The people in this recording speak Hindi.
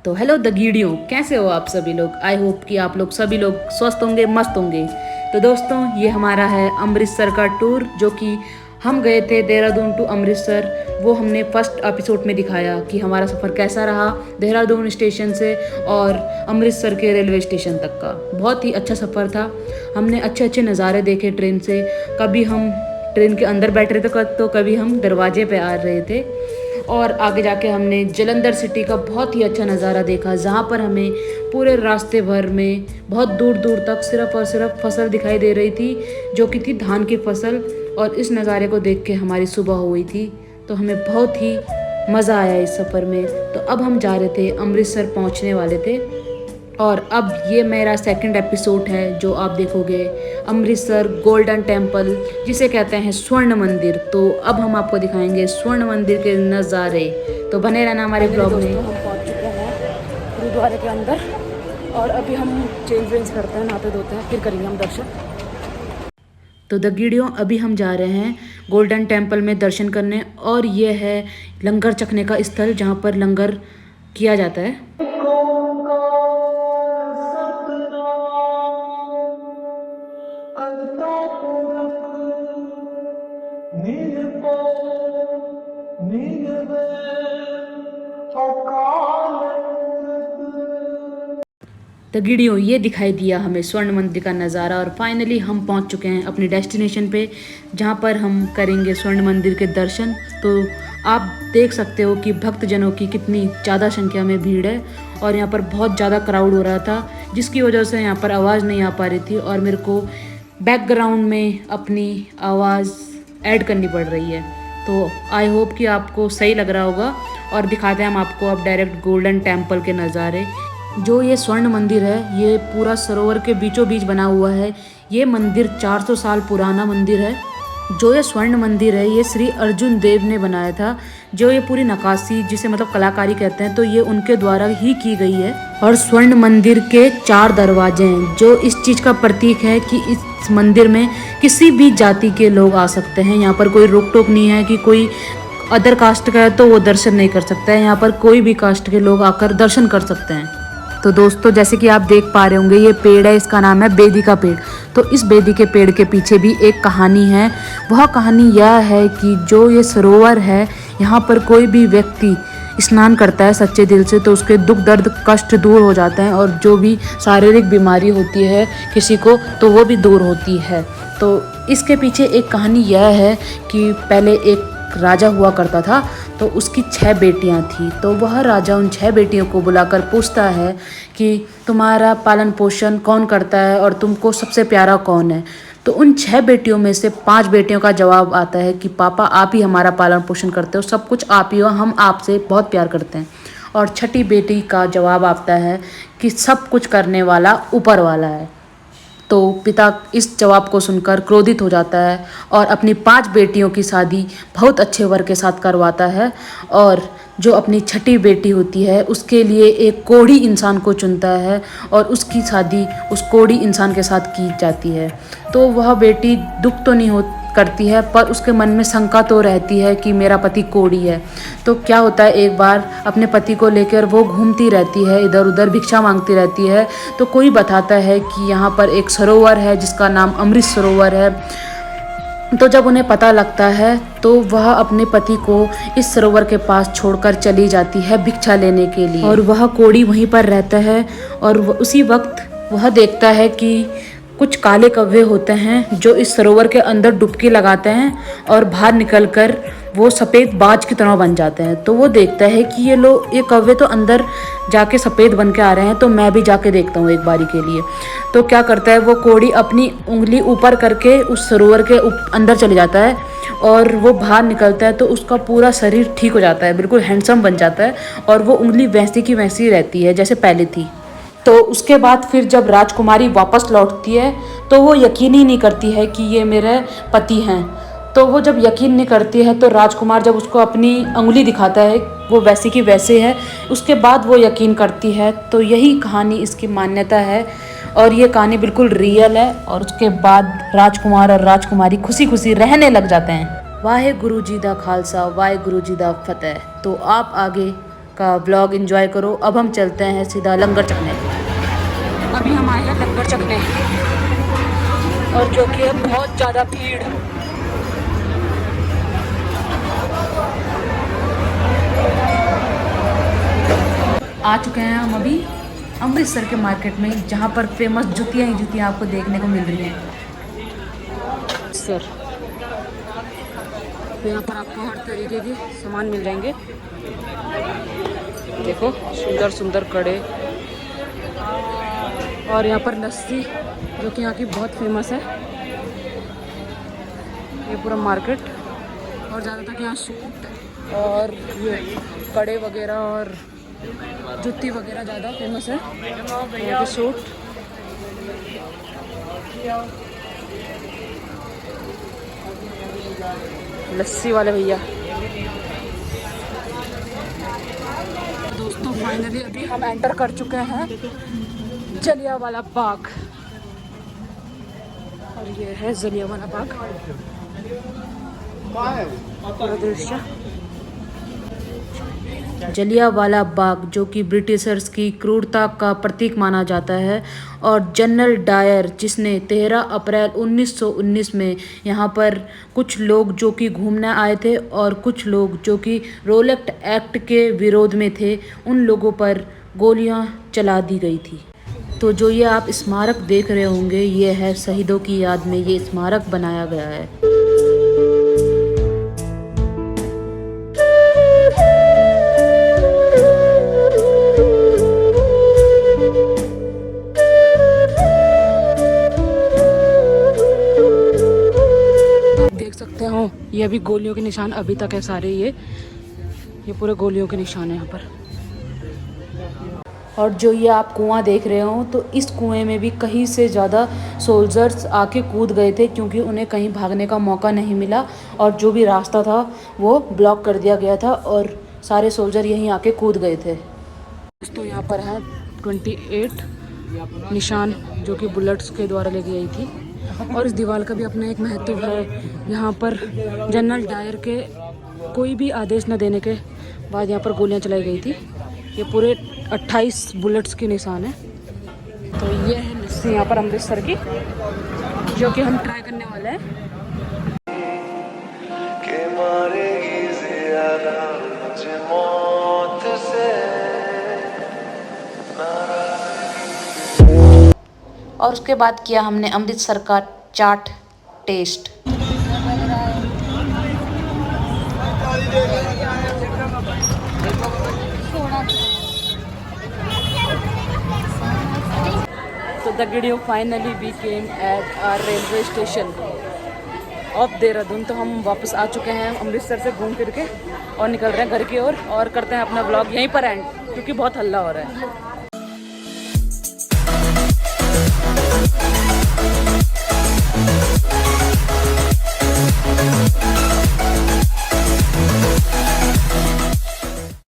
तो हेलो द गीडियो, कैसे हो आप सभी लोग। आई होप कि आप लोग सभी लोग स्वस्थ होंगे, मस्त होंगे। तो दोस्तों, ये हमारा है अमृतसर का टूर, जो कि हम गए थे देहरादून टू अमृतसर। वो हमने फर्स्ट एपिसोड में दिखाया कि हमारा सफ़र कैसा रहा देहरादून स्टेशन से और अमृतसर के रेलवे स्टेशन तक का। बहुत ही अच्छा सफ़र था। हमने अच्छे अच्छे नज़ारे देखे ट्रेन से। कभी हम ट्रेन के अंदर बैठ रहे थे तो कभी हम दरवाजे पे आ रहे थे। और आगे जाके हमने जलंधर सिटी का बहुत ही अच्छा नज़ारा देखा, जहाँ पर हमें पूरे रास्ते भर में बहुत दूर दूर तक सिर्फ और सिर्फ फसल दिखाई दे रही थी, जो कि थी धान की फसल। और इस नज़ारे को देख के हमारी सुबह हुई थी, तो हमें बहुत ही मज़ा आया इस सफ़र में। तो अब हम जा रहे थे, अमृतसर पहुँचने वाले थे। और अब ये मेरा सेकंड एपिसोड है जो आप देखोगे, अमृतसर गोल्डन टेम्पल, जिसे कहते हैं स्वर्ण मंदिर। तो अब हम आपको दिखाएंगे स्वर्ण मंदिर के नज़ारे। तो बने रहना हमारे ब्लॉग में। हम पहुंच चुके हैं गुरुद्वारे के अंदर और अभी हम चेंज वेंज करते हैं, नहाते धोते हैं, फिर करेंगे हम दर्शन। तो द वीडियो, अभी हम जा रहे हैं गोल्डन टेम्पल में दर्शन करने। और ये है लंगर चखने का स्थल, जहाँ पर लंगर किया जाता है। द वीडियो, ये दिखाई दिया हमें स्वर्ण मंदिर का नज़ारा। और फाइनली हम पहुंच चुके हैं अपनी डेस्टिनेशन पे, जहां पर हम करेंगे स्वर्ण मंदिर के दर्शन। तो आप देख सकते हो कि भक्तजनों की कितनी ज़्यादा संख्या में भीड़ है। और यहाँ पर बहुत ज़्यादा क्राउड हो रहा था, जिसकी वजह से यहाँ पर आवाज़ नहीं आ पा रही थी और मेरे को बैकग्राउंड में अपनी आवाज़ ऐड करनी पड़ रही है। तो आई होप कि आपको सही लग रहा होगा। और दिखाते हैं हम आपको अब डायरेक्ट गोल्डन टेम्पल के नज़ारे। जो ये स्वर्ण मंदिर है, ये पूरा सरोवर के बीचों बीच बना हुआ है। ये मंदिर 400 साल पुराना मंदिर है। जो ये स्वर्ण मंदिर है, ये श्री अर्जुन देव ने बनाया था। जो ये पूरी नक्काशी, जिसे मतलब कलाकारी कहते हैं, तो ये उनके द्वारा ही की गई है। और स्वर्ण मंदिर के 4 दरवाजे हैं, जो इस चीज़ का प्रतीक है कि इस मंदिर में किसी भी जाति के लोग आ सकते हैं। यहाँ पर कोई रोक टोक नहीं है कि कोई अदर कास्ट का है तो वो दर्शन नहीं कर सकता है। यहाँ पर कोई भी कास्ट के लोग आकर दर्शन कर सकते हैं। तो दोस्तों, जैसे कि आप देख पा रहे होंगे, ये पेड़ है, इसका नाम है बेदी का पेड़। तो इस बेदी के पेड़ के पीछे भी एक कहानी है। वह कहानी यह है कि जो ये सरोवर है, यहाँ पर कोई भी व्यक्ति स्नान करता है सच्चे दिल से, तो उसके दुख दर्द कष्ट दूर हो जाते हैं। और जो भी शारीरिक बीमारी होती है किसी को, तो वो भी दूर होती है। तो इसके पीछे एक कहानी यह है कि पहले एक राजा हुआ करता था, तो उसकी 6 बेटियां थी। तो वह राजा उन 6 बेटियों को बुलाकर पूछता है कि तुम्हारा पालन पोषण कौन करता है और तुमको सबसे प्यारा कौन है। तो उन 6 बेटियों में से 5 बेटियों का जवाब आता है कि पापा, आप ही हमारा पालन पोषण करते हो, सब कुछ आप ही हो, हम आपसे बहुत प्यार करते हैं। और छठी बेटी का जवाब आता है कि सब कुछ करने वाला ऊपर वाला है। तो पिता इस जवाब को सुनकर क्रोधित हो जाता है और अपनी 5 बेटियों की शादी बहुत अच्छे वर के साथ करवाता है। और जो अपनी छठी बेटी होती है, उसके लिए एक कोढ़ी इंसान को चुनता है और उसकी शादी उस कोढ़ी इंसान के साथ की जाती है। तो वह बेटी दुख तो नहीं करती है, पर उसके मन में शंका तो रहती है कि मेरा पति कोढ़ी है। तो क्या होता है, एक बार अपने पति को लेकर वो घूमती रहती है, इधर उधर भिक्षा मांगती रहती है। तो कोई बताता है कि यहाँ पर एक सरोवर है जिसका नाम अमृत सरोवर है। तो जब उन्हें पता लगता है, तो वह अपने पति को इस सरोवर के पास छोड़कर चली जाती है भिक्षा लेने के लिए। और वह कोढ़ी वहीं पर रहता है। और उसी वक्त वह देखता है कि कुछ काले कौवे होते हैं जो इस सरोवर के अंदर डुबकी लगाते हैं और बाहर निकलकर वो सफ़ेद बाज की तरह बन जाते हैं। तो वो देखता है कि ये कौवे तो अंदर जाके सफ़ेद बन के आ रहे हैं, तो मैं भी जाके देखता हूँ एक बारी के लिए। तो क्या करता है, वो कोढ़ी अपनी उंगली ऊपर करके उस सरोवर के अंदर चले जाता है और वो बाहर निकलता है। तो उसका पूरा शरीर ठीक हो जाता है, बिल्कुल हैंडसम बन जाता है। और वो उंगली वैसी की वैसी रहती है जैसे पहले थी। तो उसके बाद फिर जब राजकुमारी वापस लौटती है, तो वो यकीन ही नहीं करती है कि ये मेरे पति हैं। तो वो जब यकीन नहीं करती है, तो राजकुमार जब उसको अपनी उंगली दिखाता है, वो वैसे की वैसे है, उसके बाद वो यकीन करती है। तो यही कहानी, इसकी मान्यता है और ये कहानी बिल्कुल रियल है। और उसके बाद राजकुमार और राजकुमारी खुशी खुशी रहने लग जाते हैं। वाहे गुरु जी दा खालसा, वाहे गुरु जी दा फतेह। तो आप आगे का व्लॉग एंजॉय करो। अब हम चलते हैं सीधा लंगर चखने। अभी हम आए हैं लंगर चखने और जो कि है बहुत ज़्यादा भीड़। आ चुके हैं हम अभी अमृतसर के मार्केट में, जहाँ पर फेमस जूतियाँ ही जूतियाँ आपको देखने को मिल रही हैं सर। तो यहाँ पर आपको हर तरीके के सामान मिल जाएंगे। देखो सुंदर सुंदर कड़े, और यहाँ पर लस्सी जो कि यहाँ की बहुत फेमस है। ये पूरा मार्केट, और ज़्यादातर यहाँ सूट और ये कड़े वगैरह और जूती वगैरह ज़्यादा फेमस है। यहाँ के सूट, लस्सी वाले भैया। दोस्तों फाइनली अभी हम एंटर कर चुके हैं जलियांवाला बाग, और ये है जलियांवाला बाग पूरा दृश्य। जलियांवाला बाग जो कि ब्रिटिशर्स की क्रूरता का प्रतीक माना जाता है, और जनरल डायर जिसने 13 अप्रैल 1919 में यहाँ पर कुछ लोग जो कि घूमने आए थे और कुछ लोग जो कि रोलेक्ट एक्ट के विरोध में थे, उन लोगों पर गोलियां चला दी गई थी। तो जो ये आप स्मारक देख रहे होंगे, ये है शहीदों की याद में ये स्मारक बनाया गया है। हो ये अभी गोलियों के निशान अभी तक है सारे, ये पूरे गोलियों के निशान है यहाँ पर। और जो ये आप कुआं देख रहे हो, तो इस कुएं में भी कहीं से ज़्यादा सोल्जर्स आके कूद गए थे, क्योंकि उन्हें कहीं भागने का मौका नहीं मिला और जो भी रास्ता था वो ब्लॉक कर दिया गया था, और सारे सोल्जर यहीं आके कूद गए थे। तो यहाँ पर है 28 निशान जो कि बुलेट्स के द्वारा ले गई थी, और इस दीवार का भी अपना एक महत्व है। यहाँ पर जनरल डायर के कोई भी आदेश न देने के बाद यहाँ पर गोलियाँ चलाई गई थी। ये पूरे 28 बुलेट्स के निशान है। तो ये है लस्सी यहाँ पर अमृतसर की, जो कि हम ट्राई करने वाले हैं। और उसके बाद किया हमने अमृतसर का चाट टेस्ट। तो the video finally we came at our railway station of Dehradun. तो हम वापस आ चुके हैं अमृतसर से घूम फिर के, और निकल रहे हैं घर की ओर, और करते हैं अपना व्लॉग यहीं पर एंड, क्योंकि बहुत हल्ला हो रहा है।